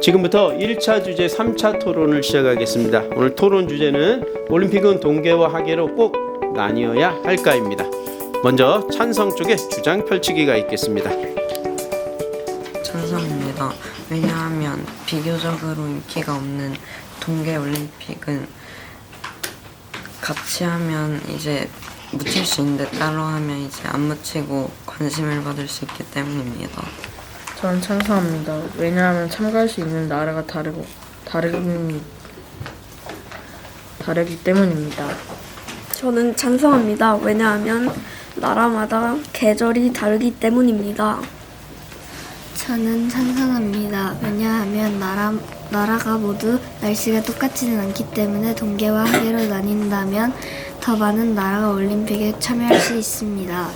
지금부터 1차 주제 3차 토론을 시작하겠습니다. 오늘 토론 주제는 올림픽은 동계와 하계로 꼭 나뉘어야 할까입니다. 먼저 찬성 쪽에 주장 펼치기가 있겠습니다. 찬성입니다. 왜냐하면 비교적으로 인기가 없는 동계올림픽은 같이 하면 이제 묻힐 수 있는데 따로 하면 이제 안 묻히고 관심을 받을 수 있기 때문입니다. 저는 찬성합니다. 왜냐하면 참가할 수 있는 나라가 다르기 때문입니다. 저는 찬성합니다. 왜냐하면 나라마다 계절이 다르기 때문입니다. 저는 찬성합니다. 왜냐하면 나라가 모두 날씨가 똑같지는 않기 때문에 동계와 하계로 나뉜다면 더 많은 나라가 올림픽에 참여할 수 있습니다.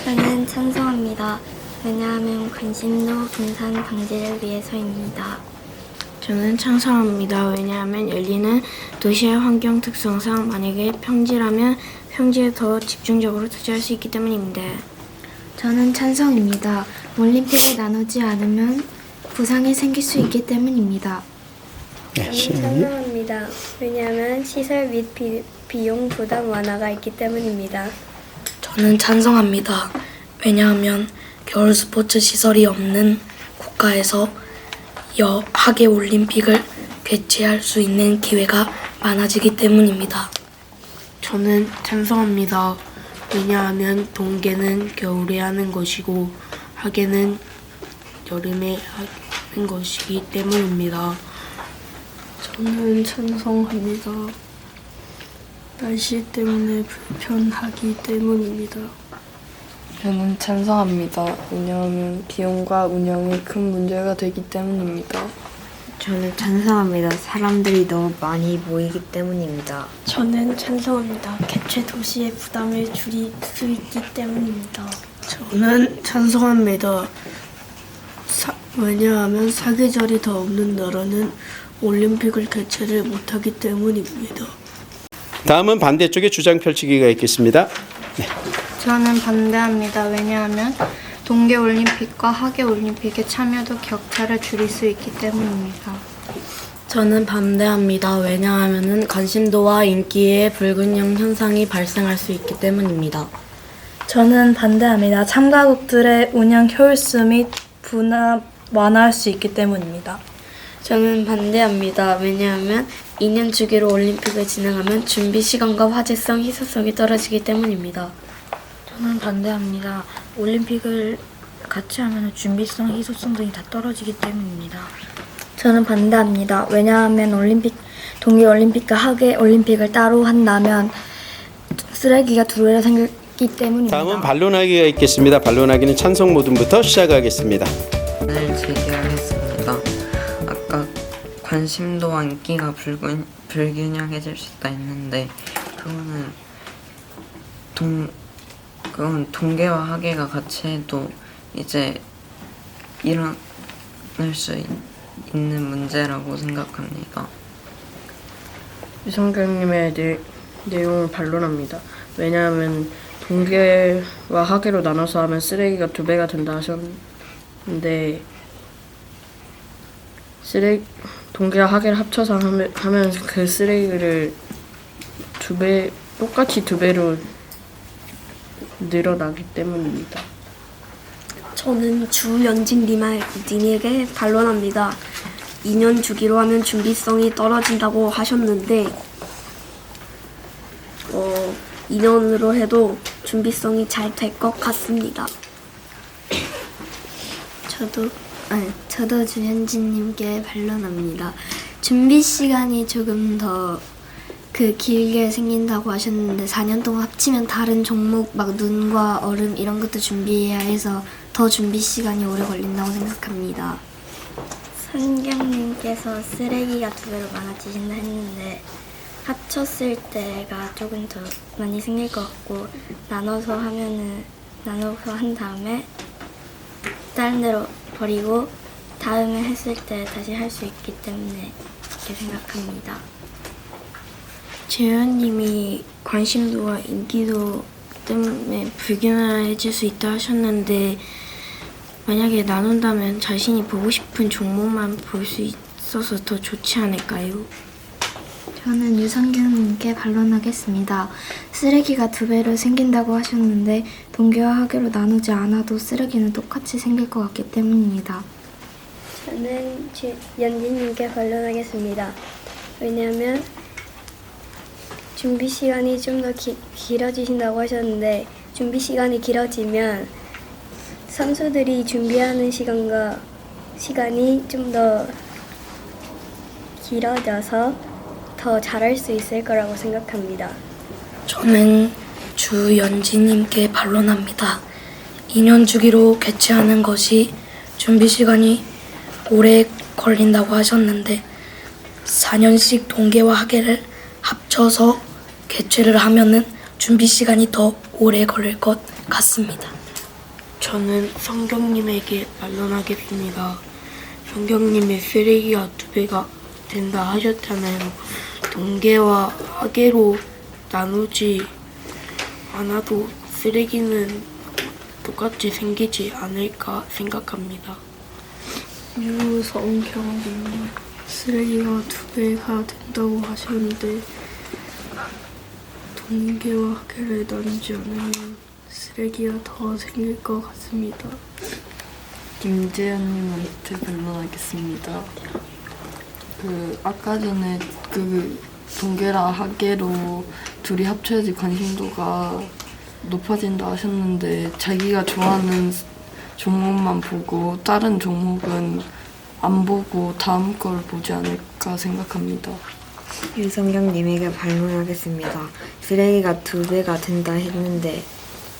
저는 찬성합니다. 왜냐하면 관심도 분산 방지를 위해서입니다. 저는 찬성합니다. 왜냐하면 열리는 도시의 환경 특성상 만약에 평지라면 평지에 더 집중적으로 투자할 수 있기 때문입니다. 저는 찬성입니다. 올림픽을 나누지 않으면 부상이 생길 수 있기 때문입니다. 저는 찬성합니다. 왜냐하면 시설 및 비용 부담 완화가 있기 때문입니다. 저는 찬성합니다. 왜냐하면 겨울 스포츠 시설이 없는 국가에서 하계 올림픽을 개최할 수 있는 기회가 많아지기 때문입니다. 저는 찬성합니다. 왜냐하면 동계는 겨울에 하는 것이고 하계는 여름에 하는 것이기 때문입니다. 저는 찬성합니다. 날씨 때문에 불편하기 때문입니다. 저는 찬성합니다. 왜냐하면 비용과 운영이 큰 문제가 되기 때문입니다. 저는 찬성합니다. 사람들이 너무 많이 모이기 때문입니다. 저는 찬성합니다. 개최 도시의 부담을 줄일 수 있기 때문입니다. 저는 찬성합니다. 왜냐하면 사계절이 더 없는 나라는 올림픽을 개최를 못하기 때문입니다. 다음은 반대쪽에 주장 펼치기가 있겠습니다. 저는 반대합니다. 왜냐하면 동계올림픽과 하계올림픽의 참여도 격차를 줄일 수 있기 때문입니다. 저는 반대합니다. 왜냐하면 관심도와 인기의 불균형 현상이 발생할 수 있기 때문입니다. 저는 반대합니다. 참가국들의 운영 효율성 및 분화 완화할 수 있기 때문입니다. 저는 반대합니다. 왜냐하면 2년 주기로 올림픽을 진행하면 준비 시간과 화제성, 희소성이 떨어지기 때문입니다. 저는 반대합니다. 올림픽을 같이 하면 준비성, 희소성 등이 다 떨어지기 때문입니다. 저는 반대합니다. 왜냐하면 동계올림픽과 하계올림픽을 따로 한다면 쓰레기가 두 배로 생기기 때문입니다. 다음은 반론하기가 있겠습니다. 반론하기는 찬성 모둠부터 시작하겠습니다. 을 제기하겠습니다. 아까 관심도와 인기가 불균형해질 수 있다 했는데 그건 동계와 하계가 같이 해도 이제 일어날 수 있는 문제라고 생각합니다. 유성경님의 내용을 반론합니다. 왜냐하면 동계와 하계로 나눠서 하면 쓰레기가 두 배가 된다 하셨는데 동계와 하계를 합쳐서 하면 그 쓰레기를 똑같이 두 배로 늘어나기 때문입니다. 저는 주연진님에게 반론합니다. 2년 주기로 하면 준비성이 떨어진다고 하셨는데 2년으로 해도 준비성이 잘 될 것 같습니다. 저도 주현진님께 반론합니다. 준비 시간이 조금 더 길게 생긴다고 하셨는데 4년 동안 합치면 다른 종목 막 눈과 얼음 이런 것도 준비해야 해서 더 준비 시간이 오래 걸린다고 생각합니다. 선경님께서 쓰레기가 두 배로 많아지신다 했는데 합쳤을 때가 조금 더 많이 생길 것 같고 나눠서 한 다음에 다른 데로 버리고 다음에 했을 때 다시 할 수 있기 때문에 그렇게 생각합니다. 재현님이 관심도와 인기도 때문에 불균형해질 수 있다 하셨는데 만약에 나눈다면 자신이 보고 싶은 종목만 볼 수 있어서 더 좋지 않을까요? 저는 유성경님께 반론하겠습니다. 쓰레기가 2배로 생긴다고 하셨는데 동계와 하계로 나누지 않아도 쓰레기는 똑같이 생길 것 같기 때문입니다. 저는 연진님께 반론하겠습니다. 왜냐하면 준비 시간이 좀 더 길어지신다고 하셨는데 준비 시간이 길어지면 선수들이 준비하는 시간이 좀 더 길어져서 더 잘할 수 있을 거라고 생각합니다. 저는 주연지님께 반론합니다. 2년 주기로 개최하는 것이 준비 시간이 오래 걸린다고 하셨는데 4년씩 동계와 하계를 합쳐서 개최를 하면은 준비 시간이 더 오래 걸릴 것 같습니다. 저는 성경님에게 반론하겠습니다. 성경님의 쓰레기가 2배가 된다 하셨잖아요. 동계와 하계로 나누지 않아도 쓰레기는 똑같이 생기지 않을까 생각합니다. 유성경님, 쓰레기가 2배가 된다고 하셨는데 동계와 하계를 나누지 않으면 쓰레기가 더 생길 것 같습니다. 김재현님한테 반론하겠습니다. 아까 전에 동계랑 하계로 둘이 합쳐야지 관심도가 높아진다 하셨는데 자기가 좋아하는 종목만 보고 다른 종목은 안 보고 다음 걸 보지 않을까 생각합니다. 유성경님에게 반론하겠습니다. 쓰레기가 2배가 된다 했는데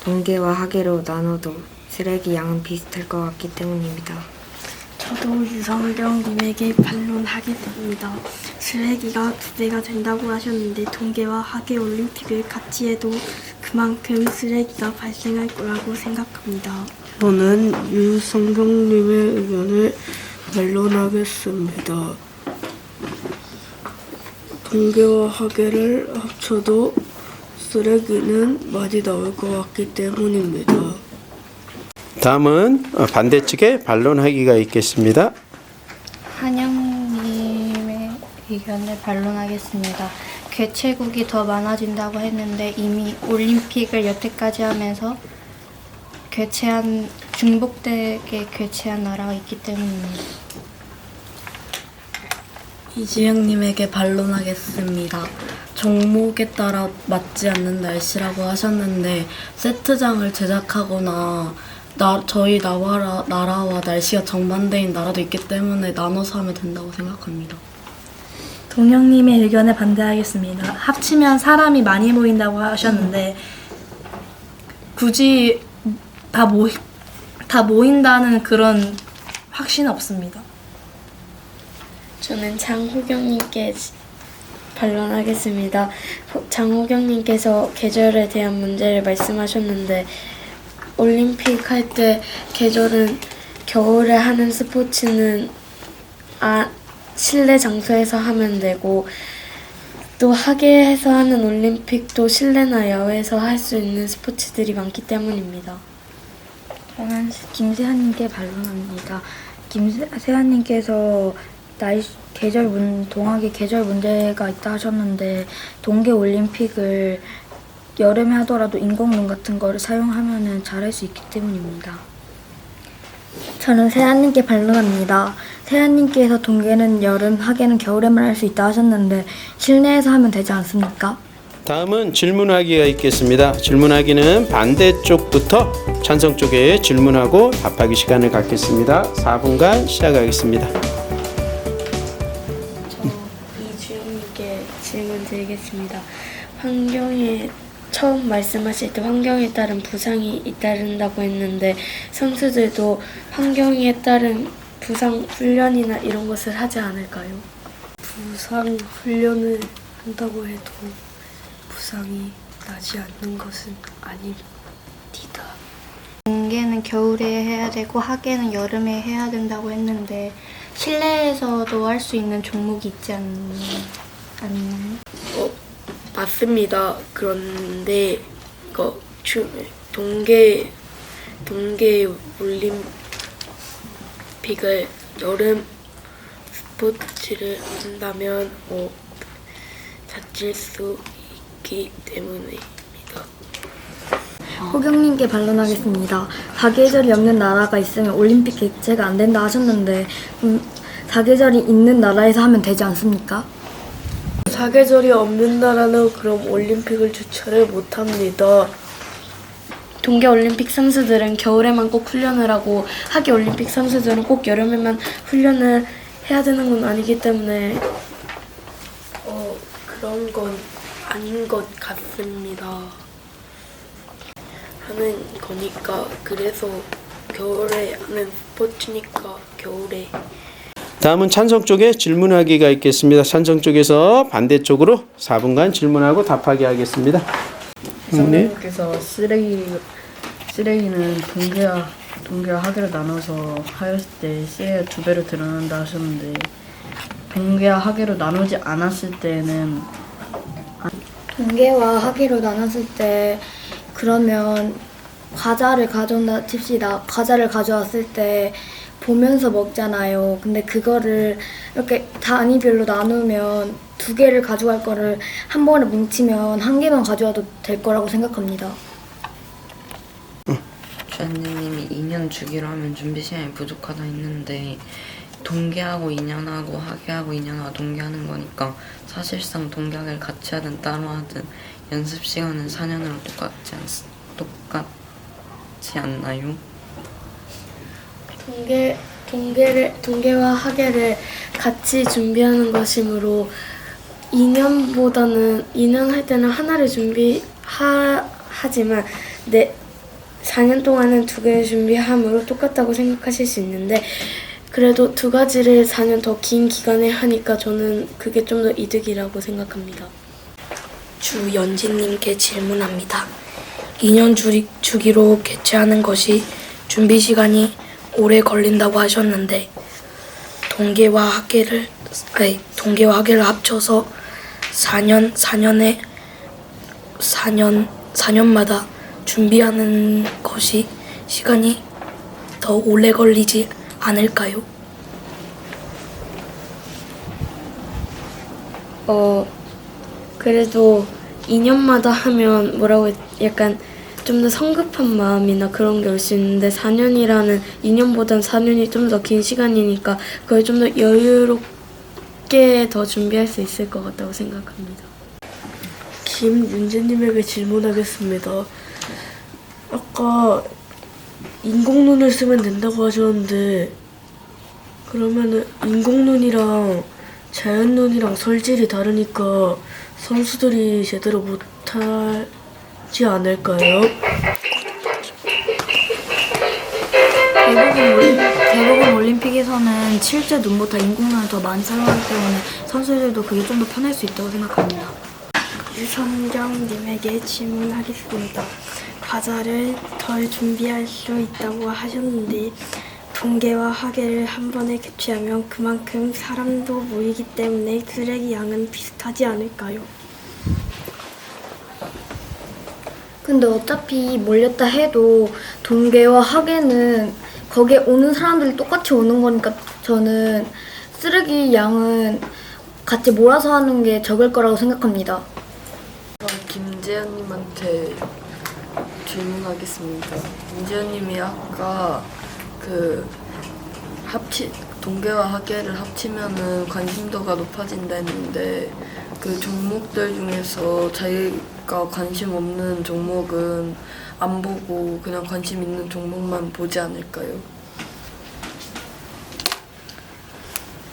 동계와 하계로 나눠도 쓰레기 양은 비슷할 것 같기 때문입니다. 저도 유성경님에게 반론하겠습니다. 쓰레기가 2배가 된다고 하셨는데 동계와 하계 올림픽을 같이 해도 그만큼 쓰레기가 발생할 거라고 생각합니다. 저는 유성경님의 의견을 반론하겠습니다. 동계와 하계를 합쳐도 쓰레기는 많이 나올 것 같기 때문입니다. 다음은 반대측에 반론하기가 있겠습니다. 한영님의 의견을 반론하겠습니다. 개최국이 더 많아진다고 했는데 이미 올림픽을 여태까지 하면서 중복되게 개최한 나라가 있기 때문입니다. 이지영님에게 반론하겠습니다. 종목에 따라 맞지 않는 날씨라고 하셨는데 세트장을 제작하거나 저희 나라와 날씨가 정반대인 나라도 있기 때문에 나눠서 하면 된다고 생각합니다. 동영님의 의견에 반대하겠습니다. 합치면 사람이 많이 모인다고 하셨는데 굳이 다 모인다는 그런 확신은 없습니다. 저는 장호경님께 반론하겠습니다. 장호경님께서 계절에 대한 문제를 말씀하셨는데 올림픽 할 때 계절은 겨울에 하는 스포츠는 실내 장소에서 하면 되고 또 하계에서 하는 올림픽도 실내나 야외에서 할 수 있는 스포츠들이 많기 때문입니다. 저는 김세한님께 반론합니다. 김세한님께서 동학의 계절 문제가 있다 하셨는데 동계 올림픽을 여름에 하더라도 인공눈 같은 거를 사용하면 잘할 수 있기 때문입니다. 저는 세아님께 반론합니다. 세아님께서 동계는 여름, 하계는 겨울에만 할 수 있다 하셨는데 실내에서 하면 되지 않습니까? 다음은 질문하기가 있겠습니다. 질문하기는 반대쪽부터 찬성 쪽에 질문하고 답하기 시간을 갖겠습니다. 4분간 시작하겠습니다. 이주영님께 질문 드리겠습니다. 환경에 처음 말씀하실 때 환경에 따른 부상이 잇따른다고 했는데 선수들도 환경에 따른 부상 훈련이나 이런 것을 하지 않을까요? 부상 훈련을 한다고 해도 부상이 나지 않는 것은 아닙니다. 동계는 겨울에 해야 되고 하계는 여름에 해야 된다고 했는데 실내에서도 할 수 있는 종목이 있지 않나요? 맞습니다. 그런데 동계 올림픽을 여름 스포츠를 한다면 다칠 수 있기 때문입니다. 호경님께 반론하겠습니다. 사계절이 없는 나라가 있으면 올림픽 개최가 안 된다 하셨는데 사계절이 있는 나라에서 하면 되지 않습니까? 사계절이 없는 나라는 그럼 올림픽을 주최를 못합니다. 동계올림픽 선수들은 겨울에만 꼭 훈련을 하고 하계올림픽 선수들은 꼭 여름에만 훈련을 해야 되는 건 아니기 때문에 그런 건 아닌 것 같습니다. 하는 거니까 그래서 겨울에 하는 스포츠니까 겨울에. 다음은 찬성 쪽에 질문하기가 있겠습니다. 찬성 쪽에서 반대쪽으로 4분간 질문하고 답하게 하겠습니다. 선생님께서 쓰레기는 동계와 하계로 나눠서 하였을 때 씨의 2배로 드러난다 하셨는데 동계와 하계로 나누지 않았을 때는 동계와 하계로 나눴을 때 그러면 과자를 가져온다 칩시다. 과자를 가져왔을 때 보면서 먹잖아요. 근데 그거를 이렇게 단위별로 나누면 2개를 가져갈 거를 한 번에 뭉치면 1개만 가져와도 될 거라고 생각합니다. 주연님이 2년 주기로 하면 준비 시간이 부족하다 했는데 동계하고 2년하고 하계하고 2년하고 동계하는 거니까 사실상 동계하계를 같이 하든 따로 하든 연습 시간은 4년으로 똑같지 않나요? 동계와 하계를 같이 준비하는 것이므로 2년 할 때는 하나를 하지만 4년 동안은 2개를 준비함으로 똑같다고 생각하실 수 있는데 그래도 2가지를 4년 더 긴 기간에 하니까 저는 그게 좀 더 이득이라고 생각합니다. 주연진님께 질문합니다. 2년 주기로 개최하는 것이 준비 시간이 오래 걸린다고 하셨는데 동계와 하계를 합쳐서 4년마다 준비하는 것이 시간이 더 오래 걸리지 않을까요? 그래도 2년마다 하면 약간 좀 더 성급한 마음이나 그런 게 올 수 있는데 2년보단 4년이 좀 더 긴 시간이니까 그걸 좀 더 여유롭게 더 준비할 수 있을 것 같다고 생각합니다. 김윤재님에게 질문하겠습니다. 아까 인공눈을 쓰면 된다고 하셨는데 그러면은 인공눈이랑 자연눈이랑 설질이 다르니까 선수들이 제대로 못하지 않을까요? 대부분 올림픽에서는 실제 눈보다 인공눈을 더 많이 사용하기 때문에 선수들도 그게 좀 더 편할 수 있다고 생각합니다. 유성경님에게 질문하겠습니다. 과자를 덜 준비할 수 있다고 하셨는데 동계와 하계를 한 번에 개최하면 그만큼 사람도 모이기 때문에 쓰레기 양은 비슷하지 않을까요? 근데 어차피 몰렸다 해도 동계와 하계는 거기에 오는 사람들이 똑같이 오는 거니까 저는 쓰레기 양은 같이 몰아서 하는 게 적을 거라고 생각합니다. 김재현님한테 질문하겠습니다. 김재현님이 아까 동계와 하계를 합치면은 관심도가 높아진다 했는데 그 종목들 중에서 자기가 관심 없는 종목은 안 보고 그냥 관심 있는 종목만 보지 않을까요?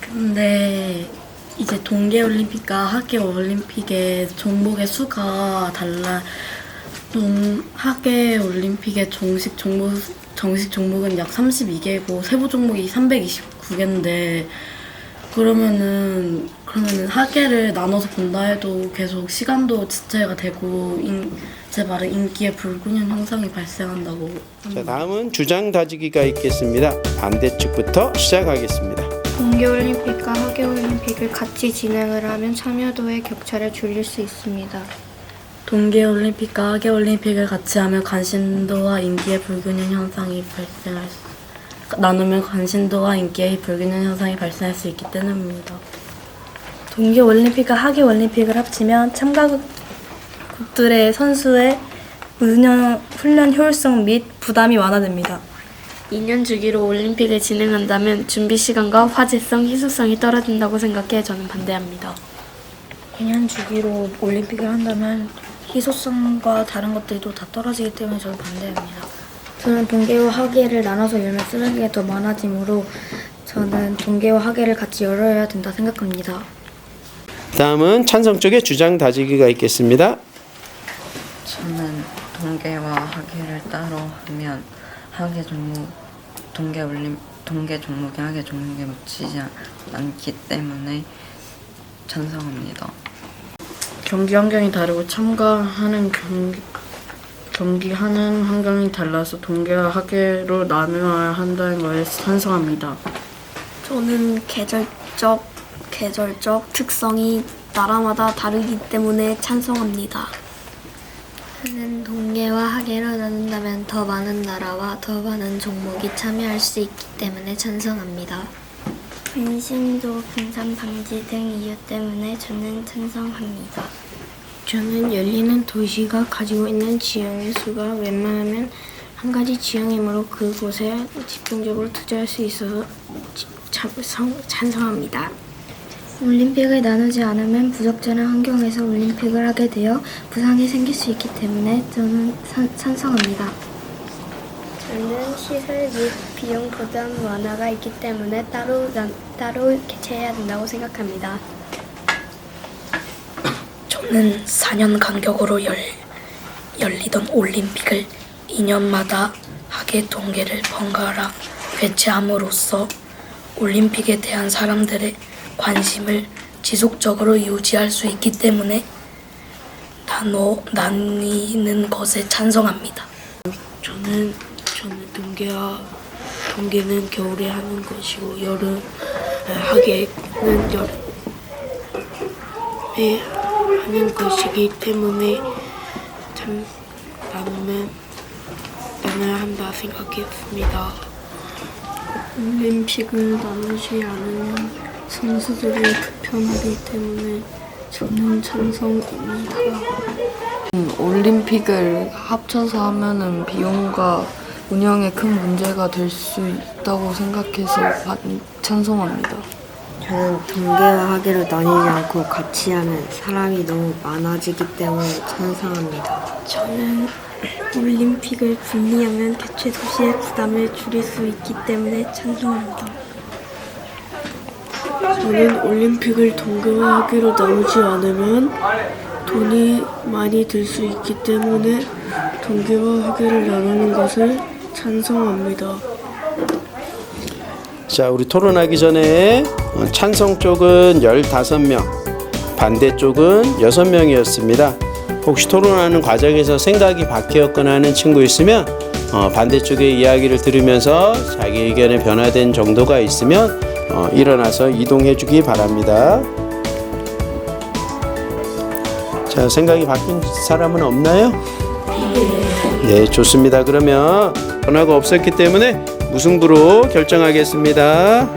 근데 이제 동계올림픽과 하계올림픽의 종목의 수가 달라. 하계올림픽의 정식 종목은 약 32개고 세부 종목이 329개인데 그러면은 하계를 나눠서 본다 해도 계속 시간도 지체가 되고 제 말은 인기의 불균형 현상이 발생한다고 합니다. 자, 다음은 주장 다지기가 있겠습니다. 반대측부터 시작하겠습니다. 동계올림픽과 하계올림픽을 같이 진행을 하면 참여도의 격차를 줄일 수 있습니다. 동계올림픽과 하계올림픽을 같이 하면 관심도와 인기의 불균형 현상이 발생할 나누면 관심도와 인기의 불균형 현상이 발생할 수 있기 때문입니다. 동계올림픽과 하계올림픽을 합치면 참가국들의 선수의 훈련 효율성 및 부담이 완화됩니다. 2년 주기로 올림픽을 진행한다면 준비 시간과 화제성, 희소성이 떨어진다고 생각해 저는 반대합니다. 2년 주기로 올림픽을 한다면 희소성과 다른 것들도 다 떨어지기 때문에 저는 반대합니다. 저는 동계와 하계를 나눠서 열면 쓰레기가 더 많아지므로 저는 동계와 하계를 같이 열어야 된다 생각합니다. 다음은 찬성 쪽에 주장 다지기가 있겠습니다. 저는 동계와 하계를 따로 하면 하계 종목, 동계 종목이 하계 종목에 묻히지 않기 때문에 찬성합니다. 경기 환경이 다르고 참가하는 경기하는 환경이 달라서 동계와 하계로 나누어야 한다는 거에 찬성합니다. 저는 계절적 특성이 나라마다 다르기 때문에 찬성합니다. 저는 동계와 하계로 나눈다면 더 많은 나라와 더 많은 종목이 참여할 수 있기 때문에 찬성합니다. 관심도 분산 방지 등 이유 때문에 저는 찬성합니다. 저는 열리는 도시가 가지고 있는 지형의 수가 웬만하면 한 가지 지형이므로 그곳에 집중적으로 투자할 수 있어서 찬성합니다. 올림픽을 나누지 않으면 부적절한 환경에서 올림픽을 하게 되어 부상이 생길 수 있기 때문에 저는 찬성합니다. 저는 시설 및 비용 부담 완화가 있기 때문에 따로 개최해야 된다고 생각합니다. 저는 4년 간격으로 열리던 올림픽을 2년마다 하계 동계를 번갈아 개최함으로써 올림픽에 대한 사람들의 관심을 지속적으로 유지할 수 있기 때문에 나뉘는 것에 찬성합니다. 저는 동계는 겨울에 하는 것이고 하계는 여름에 하는 것이기 때문에 나눠야 한다 생각했습니다. 올림픽을 나누지 않으면 선수들이 불편하기 때문에 저는 찬성입니다. 올림픽을 합쳐서 하면은 비용과 운영에 큰 문제가 될 수 있다고 생각해서 찬성합니다. 저는 동계와 하계로 나뉘지 않고 같이 하면 사람이 너무 많아지기 때문에 찬성합니다. 저는 올림픽을 분리하면 개최 도시의 부담을 줄일 수 있기 때문에 찬성합니다. 저는 올림픽을 동계와 하계로 나누지 않으면 돈이 많이 들 수 있기 때문에 동계와 하계를 나누는 것을 찬성합니다. 자, 우리 토론하기 전에 찬성 쪽은 15명, 반대 쪽은 6명이었습니다. 혹시 토론하는 과정에서 생각이 바뀌었거나 하는 친구 있으면 반대쪽의 이야기를 들으면서 자기 의견에 변화된 정도가 있으면 일어나서 이동해 주기 바랍니다. 자, 생각이 바뀐 사람은 없나요? 네, 좋습니다. 그러면 변화가 없었기 때문에 무승부로 결정하겠습니다.